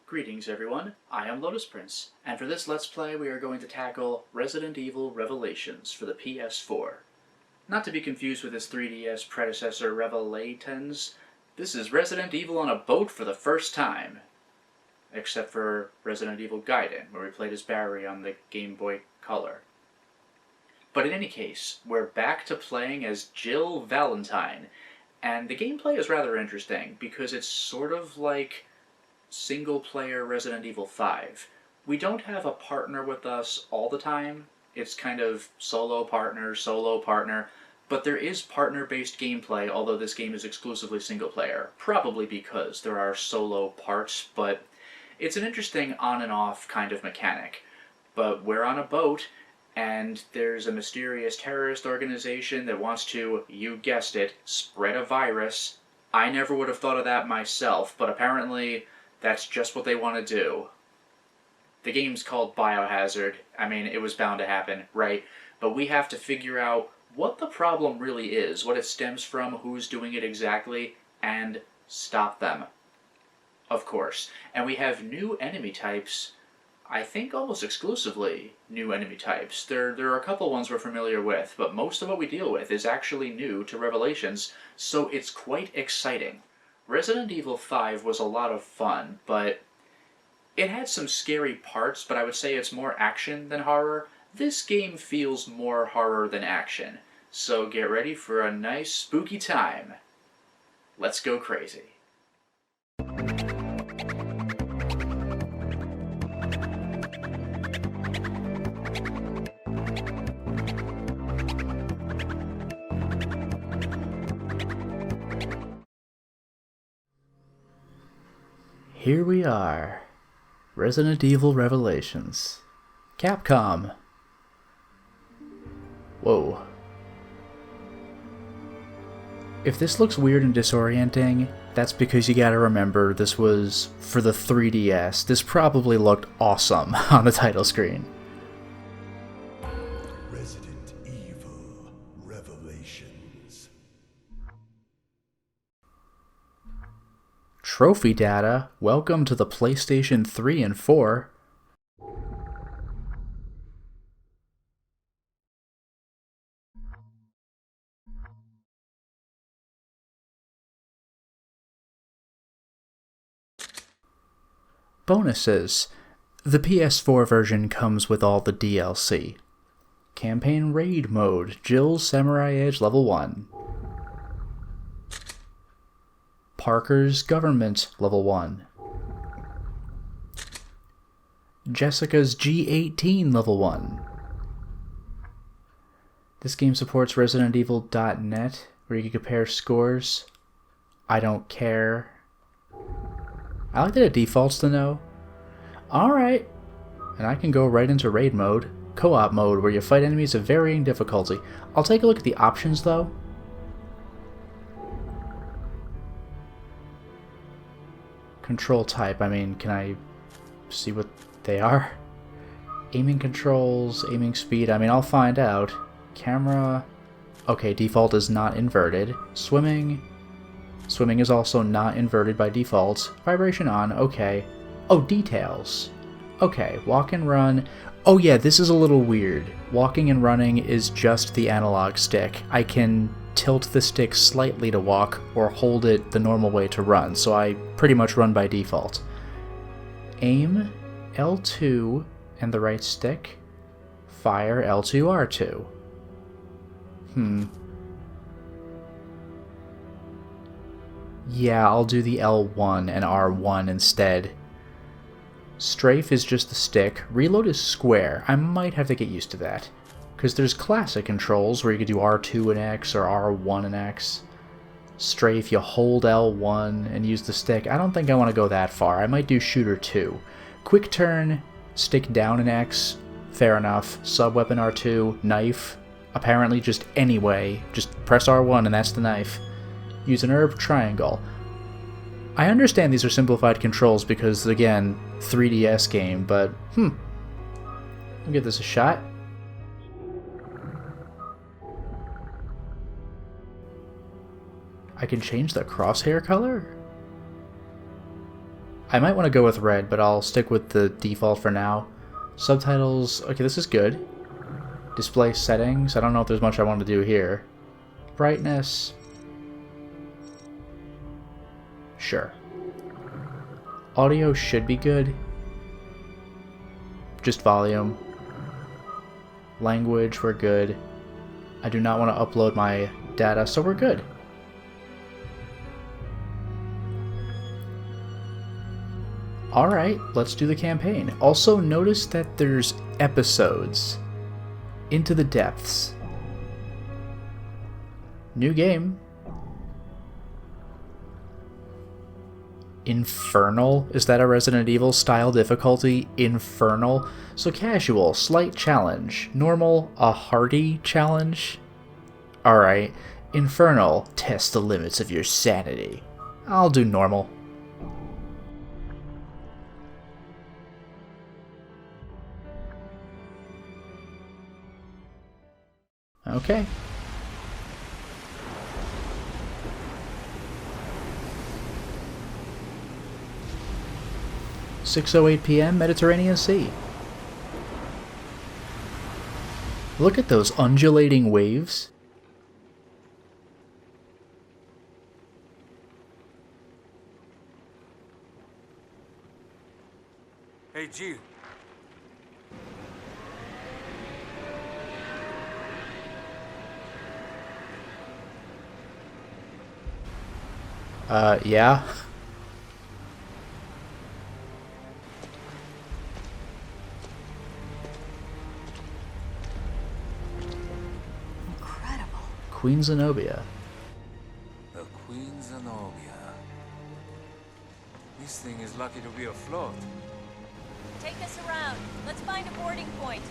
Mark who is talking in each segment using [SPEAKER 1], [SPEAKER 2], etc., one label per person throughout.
[SPEAKER 1] Greetings everyone, I am Lotus Prince, and for this Let's Play we are going to tackle Resident Evil Revelations for the PS4. Not to be confused with its 3DS predecessor Revelations, this is Resident Evil on a boat for the first time. Except for Resident Evil Gaiden, where we played as Barry on the Game Boy Color. But in any case, we're back to playing as Jill Valentine, and the gameplay is rather interesting, because it's sort of like single-player Resident Evil 5. We don't have a partner with us all the time. It's kind of solo partner, but there is partner-based gameplay, although this game is exclusively single-player. Probably because there are solo parts, but it's an interesting on and off kind of mechanic. But we're on a boat, and there's a mysterious terrorist organization that wants to, you guessed it, spread a virus. I never would have thought of that myself, but apparently that's just what they want to do. The game's called Biohazard. I mean, it was bound to happen, right? But we have to figure out what the problem really is, what it stems from, who's doing it exactly, and stop them. Of course. And we have new enemy types, I think almost exclusively new enemy types. There are a couple ones we're familiar with, but most of what we deal with is actually new to Revelations, so it's quite exciting. Resident Evil 5 was a lot of fun, but it had some scary parts, but I would say it's more action than horror. This game feels more horror than action, so get ready for a nice spooky time. Let's go crazy. Here we are. Resident Evil Revelations. Capcom. Whoa. If this looks weird and disorienting, that's because you gotta remember this was for the 3DS. This probably looked awesome on the title screen.
[SPEAKER 2] Resident Evil Revelations.
[SPEAKER 1] Trophy data, welcome to the PlayStation 3 and 4. Bonuses. The PS4 version comes with all the DLC. Campaign Raid Mode, Jill's Samurai Edge Level 1. Parker's Government Level 1. Jessica's G18 Level 1. This game supports ResidentEvil.net, where you can compare scores. I don't care. I like that it defaults to no. Alright. And I can go right into Raid Mode, Co-op Mode, where you fight enemies of varying difficulty. I'll take a look at the options, though. Control type, I mean, can I see what they are? Aiming controls, aiming speed, I mean, I'll find out. Camera, okay, default is not inverted. Swimming is also not inverted by default. Vibration on, okay. Oh, details. Okay, walk and run. Oh yeah, this is a little weird. Walking and running is just the analog stick. I can tilt the stick slightly to walk or hold it the normal way to run, so I pretty much run by default. Aim L2 and the right stick. Fire L2 R2. Yeah, I'll do the L1 and R1 instead. Strafe is just the stick. Reload is square. I might have to get used to that. Because there's classic controls where you could do R2 and X or R1 and X. Strafe, you hold L1 and use the stick. I don't think I want to go that far. I might do shooter 2. Quick turn, stick down and X. Fair enough. Sub-weapon R2, knife. Apparently just anyway. Just press R1 and that's the knife. Use an herb, triangle. I understand these are simplified controls because, again, 3DS game, but, I'll give this a shot. I can change the crosshair color? I might want to go with red, but I'll stick with the default for now. Subtitles, okay, this is good. Display settings, I don't know if there's much I want to do here. Brightness, sure. Audio should be good. Just volume. Language, we're good. I do not want to upload my data, so we're good. Alright, let's do the campaign. Also, notice that there's episodes. Into the Depths. New game. Infernal? Is that a Resident Evil style difficulty? Infernal? So casual, slight challenge. Normal, a hearty challenge? Alright. Infernal, test the limits of your sanity. I'll do normal. Okay. "6:08 p.m. Mediterranean Sea." Look at those undulating waves.
[SPEAKER 3] Hey, Jill.
[SPEAKER 1] Yeah.
[SPEAKER 4] Incredible.
[SPEAKER 1] Queen Zenobia.
[SPEAKER 3] The Queen Zenobia. This thing is lucky to be afloat.
[SPEAKER 4] Take us around. Let's find a boarding point.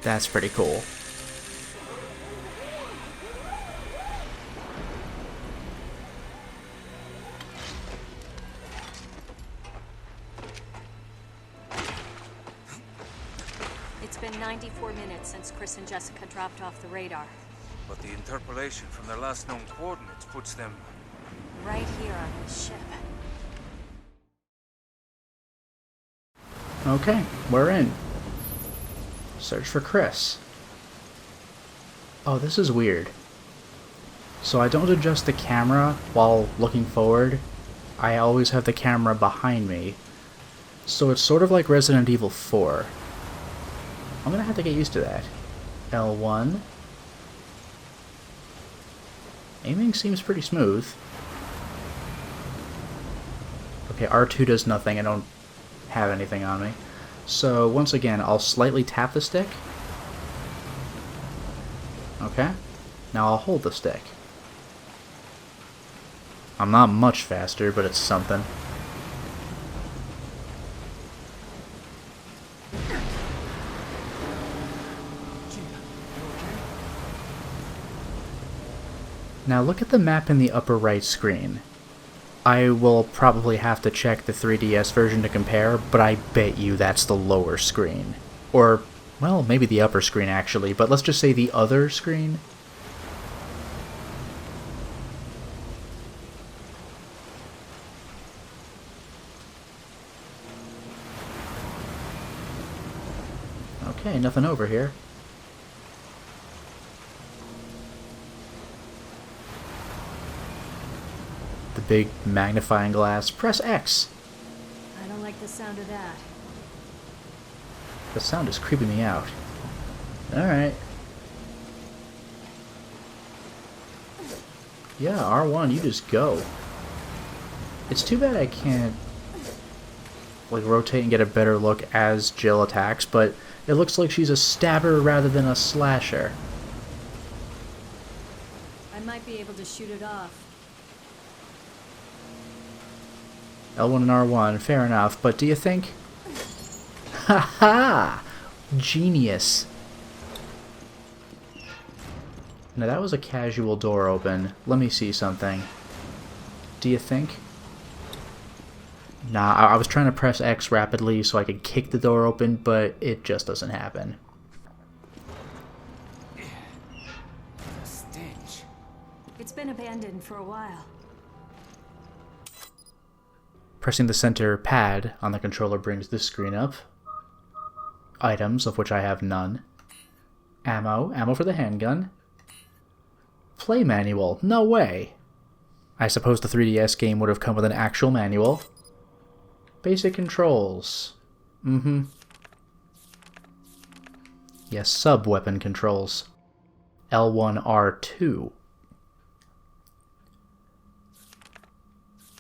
[SPEAKER 1] That's pretty cool.
[SPEAKER 4] It's been 94 minutes since Chris and Jessica dropped off the radar.
[SPEAKER 3] But the interpolation from their last known coordinates puts them...
[SPEAKER 4] Right here on this ship.
[SPEAKER 1] Okay, we're in. Search for Chris. Oh, this is weird. So I don't adjust the camera while looking forward. I always have the camera behind me. So it's sort of like Resident Evil 4. I'm gonna have to get used to that. L1. Aiming seems pretty smooth. Okay, R2 does nothing. I don't have anything on me. So once again, I'll slightly tap the stick. Okay. Now I'll hold the stick. I'm not much faster, but it's something. Now look at the map in the upper right screen. I will probably have to check the 3DS version to compare, but I bet you that's the lower screen. Or, well, maybe the upper screen actually, but let's just say the other screen. Okay, nothing over here. The big magnifying glass. Press X.
[SPEAKER 4] I don't like the sound of that.
[SPEAKER 1] The sound is creeping me out. Alright. Yeah, R1, you just go. It's too bad I can't like rotate and get a better look as Jill attacks, but it looks like she's a stabber rather than a slasher.
[SPEAKER 4] I might be able to shoot it off.
[SPEAKER 1] L1 and R1, fair enough, but do you think... Ha ha! Genius. Now that was a casual door open. Let me see something. Do you think? Nah, I was trying to press X rapidly so I could kick the door open, but it just doesn't happen.
[SPEAKER 3] Stench.
[SPEAKER 4] It's been abandoned for a while.
[SPEAKER 1] Pressing the center pad on the controller brings this screen up. Items, of which I have none. Ammo for the handgun. Play manual, no way. I suppose the 3DS game would have come with an actual manual. Basic controls. Yes, sub-weapon controls. L1R2.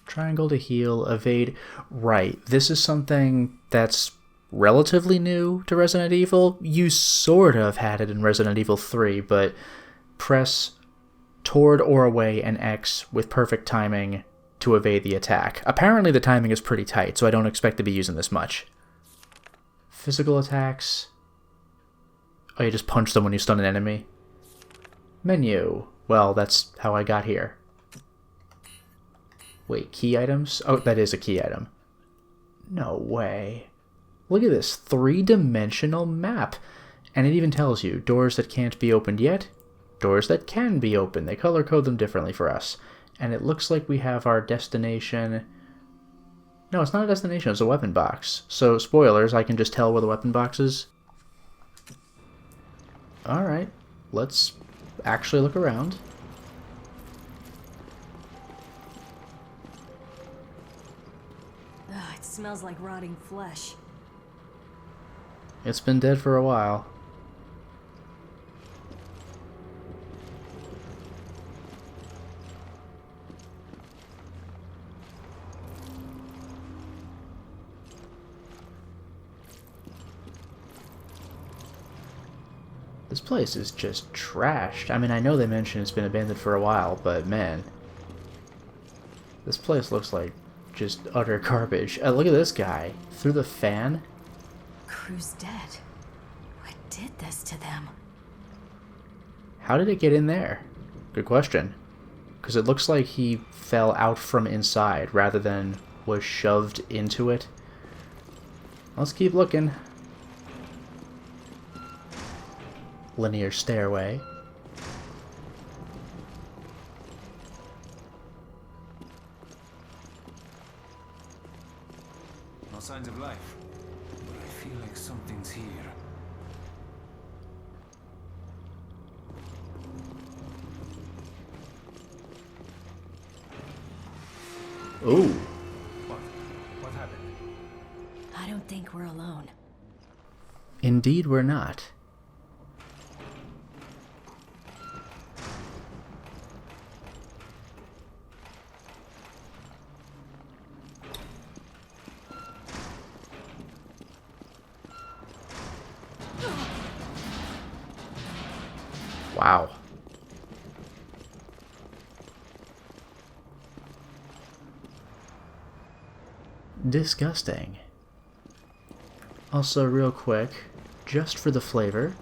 [SPEAKER 1] Triangle to heal, evade. Right, this is something that's relatively new to Resident Evil. You sort of had it in Resident Evil 3, but press toward or away and X with perfect timing to evade the attack. Apparently the timing is pretty tight, so I don't expect to be using this much. Physical attacks. Oh, you just punch them when you stun an enemy. Menu. Well, that's how I got here. Wait, key items? Oh, that is a key item. No way. Look at this 3-dimensional map. And it even tells you doors that can't be opened yet, doors that can be opened. They color code them differently for us. And it looks like we have our destination. No, it's not a destination, it's a weapon box. So, spoilers, I can just tell where the weapon box is. Alright, let's actually look around.
[SPEAKER 4] Ugh, it smells like rotting flesh.
[SPEAKER 1] It's been dead for a while. This place is just trashed. I mean, I know they mentioned it's been abandoned for a while, but man. This place looks like just utter garbage. Look at this guy. Through the fan?
[SPEAKER 4] Crew's dead. What did this to them?
[SPEAKER 1] How did it get in there? Good question. Because it looks like he fell out from inside rather than was shoved into it. Let's keep looking. Linear stairway.
[SPEAKER 3] No signs of life, but I feel like something's here.
[SPEAKER 1] Ooh.
[SPEAKER 3] What happened?
[SPEAKER 4] I don't think we're alone.
[SPEAKER 1] Indeed we're not. Wow. Disgusting. Also, real quick, just for the flavor,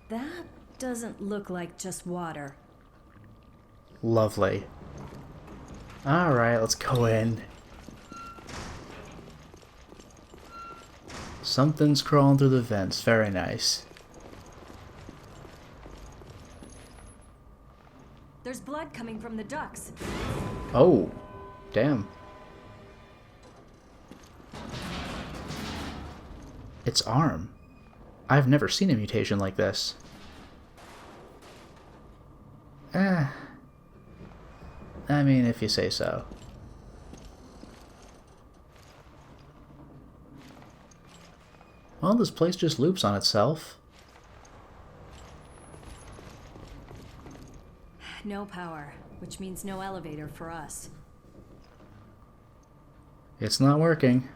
[SPEAKER 4] That doesn't look like just water.
[SPEAKER 1] lovely. Alright, let's go in. Something's crawling through the vents. Very nice.
[SPEAKER 4] There's blood coming from the ducts.
[SPEAKER 1] Oh, damn. Its arm. I've never seen a mutation like this. I mean, if you say so. Well, this place just loops on itself.
[SPEAKER 4] No power, which means no elevator for us.
[SPEAKER 1] It's not working.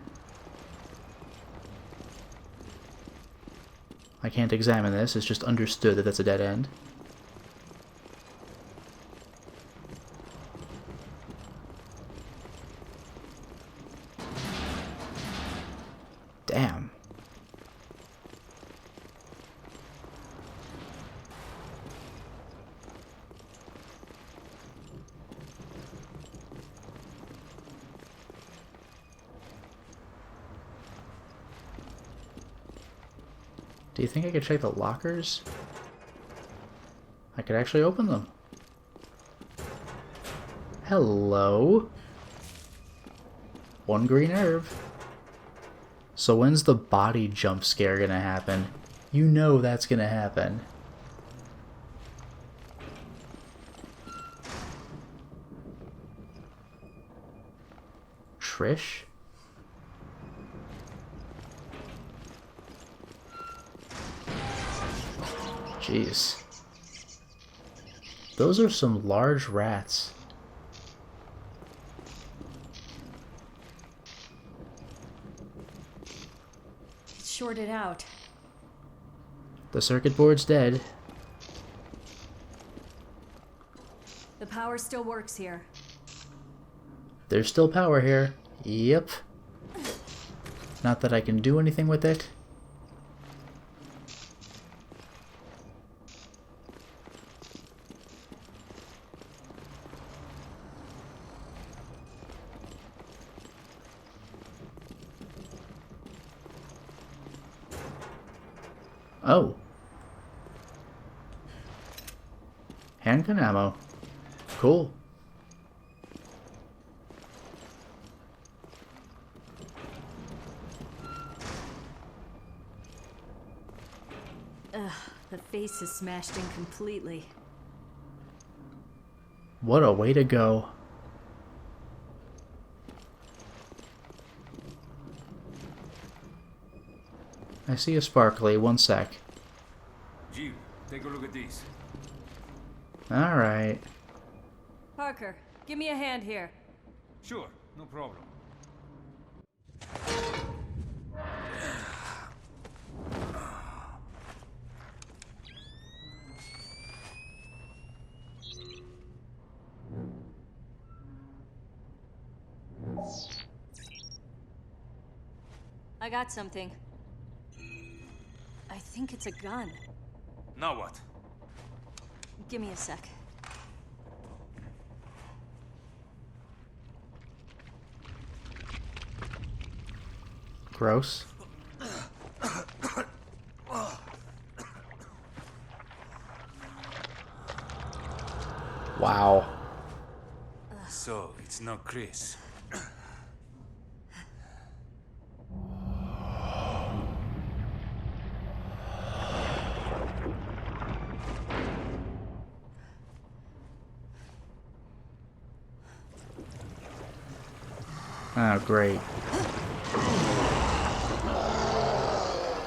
[SPEAKER 1] I can't examine this, it's just understood that that's a dead end. Damn. Do you think I could check the lockers? I could actually open them. Hello? One green herb. So when's the body jump scare gonna happen? You know that's gonna happen. Trish? Jeez. Those are some large rats.
[SPEAKER 4] It's shorted out.
[SPEAKER 1] The circuit board's dead.
[SPEAKER 4] The power still works here.
[SPEAKER 1] There's still power here. Yep. Not that I can do anything with it. Oh. Handgun ammo. Cool.
[SPEAKER 4] Ugh, the face is smashed in completely.
[SPEAKER 1] What a way to go. I see a sparkly. One sec.
[SPEAKER 3] Jill, take a look at these.
[SPEAKER 1] Alright.
[SPEAKER 4] Parker, give me a hand here.
[SPEAKER 3] Sure, no problem.
[SPEAKER 4] I got something. I think it's a gun.
[SPEAKER 3] Now what?
[SPEAKER 4] Give me a sec.
[SPEAKER 1] Gross. Wow.
[SPEAKER 3] So, it's not Chris.
[SPEAKER 1] Oh, great.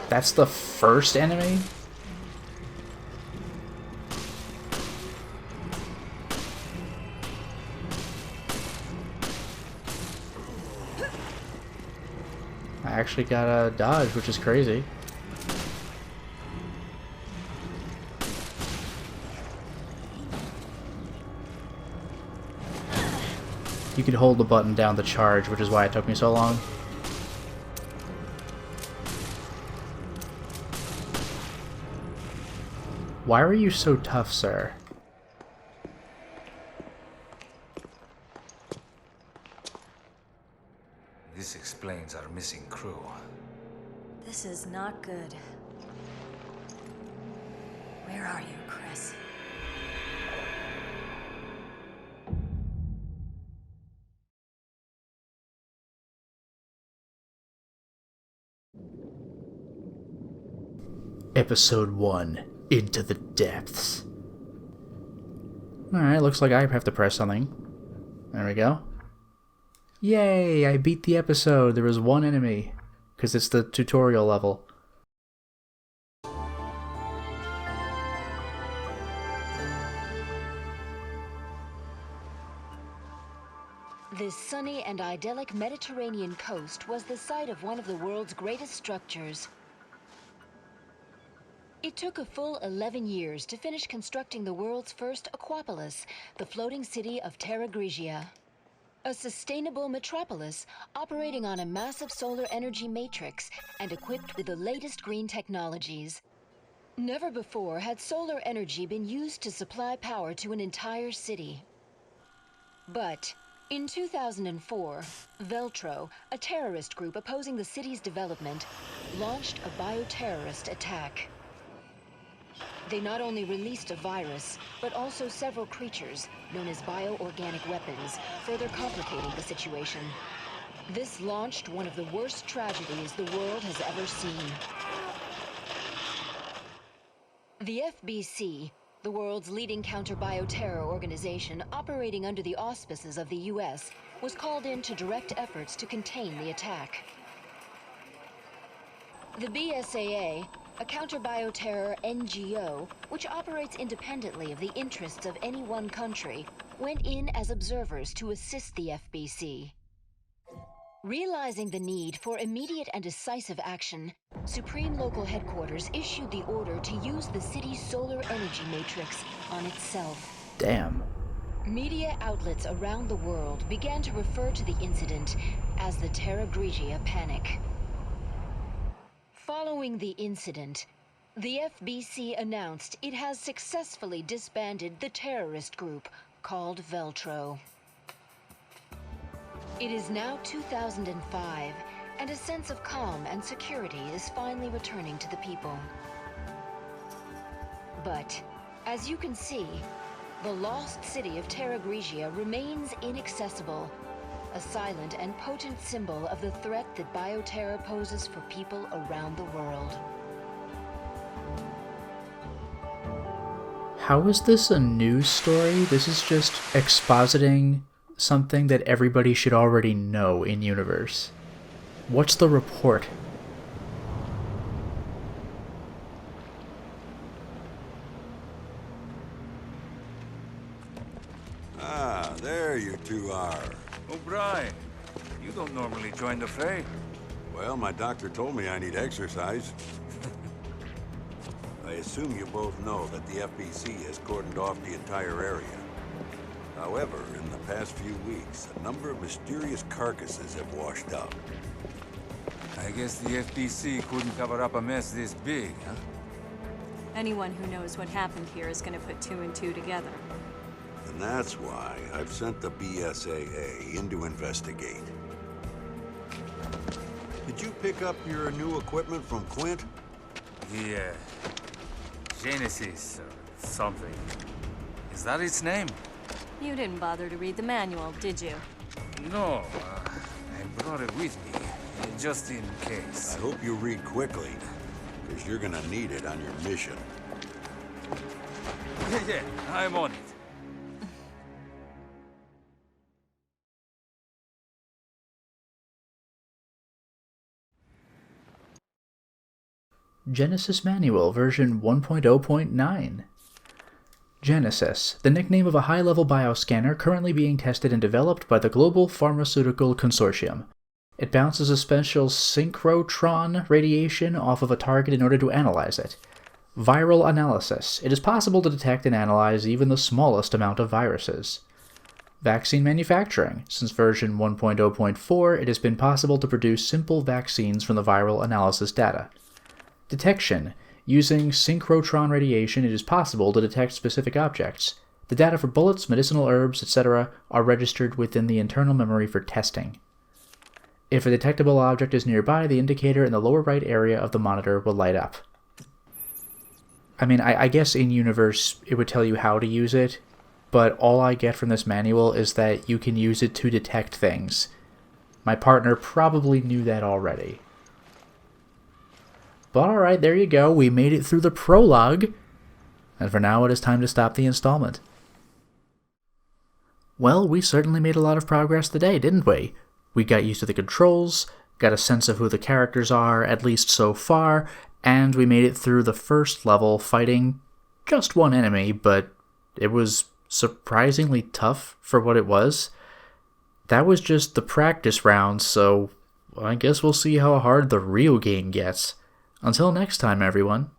[SPEAKER 1] That's the first enemy? I actually got a dodge, which is crazy. You could hold the button down to charge, which is why it took me so long. Why are you so tough, sir?
[SPEAKER 3] This explains our missing crew.
[SPEAKER 4] This is not good. Where are you, Chris?
[SPEAKER 1] Episode 1. Into the Depths. Alright, looks like I have to press something. There we go. Yay! I beat the episode. There was one enemy. Because it's the tutorial level.
[SPEAKER 5] This sunny and idyllic Mediterranean coast was the site of one of the world's greatest structures. It took a full 11 years to finish constructing the world's first aquapolis, the floating city of Terra Grigia. A sustainable metropolis operating on a massive solar energy matrix and equipped with the latest green technologies. Never before had solar energy been used to supply power to an entire city. But in 2004, Veltro, a terrorist group opposing the city's development, launched a bioterrorist attack. They not only released a virus, but also several creatures, known as bioorganic weapons, further complicating the situation. This launched one of the worst tragedies the world has ever seen. The FBC, the world's leading counter-bioterror organization operating under the auspices of the US, was called in to direct efforts to contain the attack. The BSAA, a counter-bioterror NGO, which operates independently of the interests of any one country, went in as observers to assist the FBC. Realizing the need for immediate and decisive action, Supreme Local Headquarters issued the order to use the city's solar energy matrix on itself.
[SPEAKER 1] Damn.
[SPEAKER 5] Media outlets around the world began to refer to the incident as the Terra Grigia Panic. Following the incident, the FBC announced it has successfully disbanded the terrorist group called Veltro. It is now 2005, and a sense of calm and security is finally returning to the people. But, as you can see, the lost city of Terra Grigia remains inaccessible, a silent and potent symbol of the threat that bioterror poses for people around the world.
[SPEAKER 1] How is this a news story? This is just expositing something that everybody should already know in universe. What's the report?
[SPEAKER 6] Ah, there you two are.
[SPEAKER 3] O'Brien, you don't normally join the fray.
[SPEAKER 6] Well, my doctor told me I need exercise. I assume you both know that the FBC has cordoned off the entire area. However, in the past few weeks, a number of mysterious carcasses have washed up.
[SPEAKER 3] I guess the FBC couldn't cover up a mess this big, huh?
[SPEAKER 4] Anyone who knows what happened here is gonna put two and two together.
[SPEAKER 6] And that's why I've sent the BSAA in to investigate. Did you pick up your new equipment from Quint?
[SPEAKER 3] The, Genesis or something. Is that its name?
[SPEAKER 4] You didn't bother to read the manual, did you?
[SPEAKER 3] No, I brought it with me, just in case.
[SPEAKER 6] I hope you read quickly, because you're gonna need it on your mission.
[SPEAKER 3] Yeah, I'm on it.
[SPEAKER 1] Genesis Manual, version 1.0.9. Genesis, the nickname of a high-level bioscanner currently being tested and developed by the Global Pharmaceutical Consortium. It bounces a special synchrotron radiation off of a target in order to analyze it. Viral analysis. It is possible to detect and analyze even the smallest amount of viruses. Vaccine manufacturing. Since version 1.0.4, it has been possible to produce simple vaccines from the viral analysis data. Detection. Using synchrotron radiation, it is possible to detect specific objects. The data for bullets, medicinal herbs, etc. are registered within the internal memory for testing. If a detectable object is nearby, the indicator in the lower right area of the monitor will light up. I mean, I guess in universe it would tell you how to use it, but all I get from this manual is that you can use it to detect things. My partner probably knew that already. But alright, there you go, we made it through the prologue, and for now it is time to stop the installment. Well, we certainly made a lot of progress today, didn't we? We got used to the controls, got a sense of who the characters are, at least so far, and we made it through the first level fighting just one enemy, but it was surprisingly tough for what it was. that was just the practice round, so I guess we'll see how hard the real game gets. Until next time, everyone.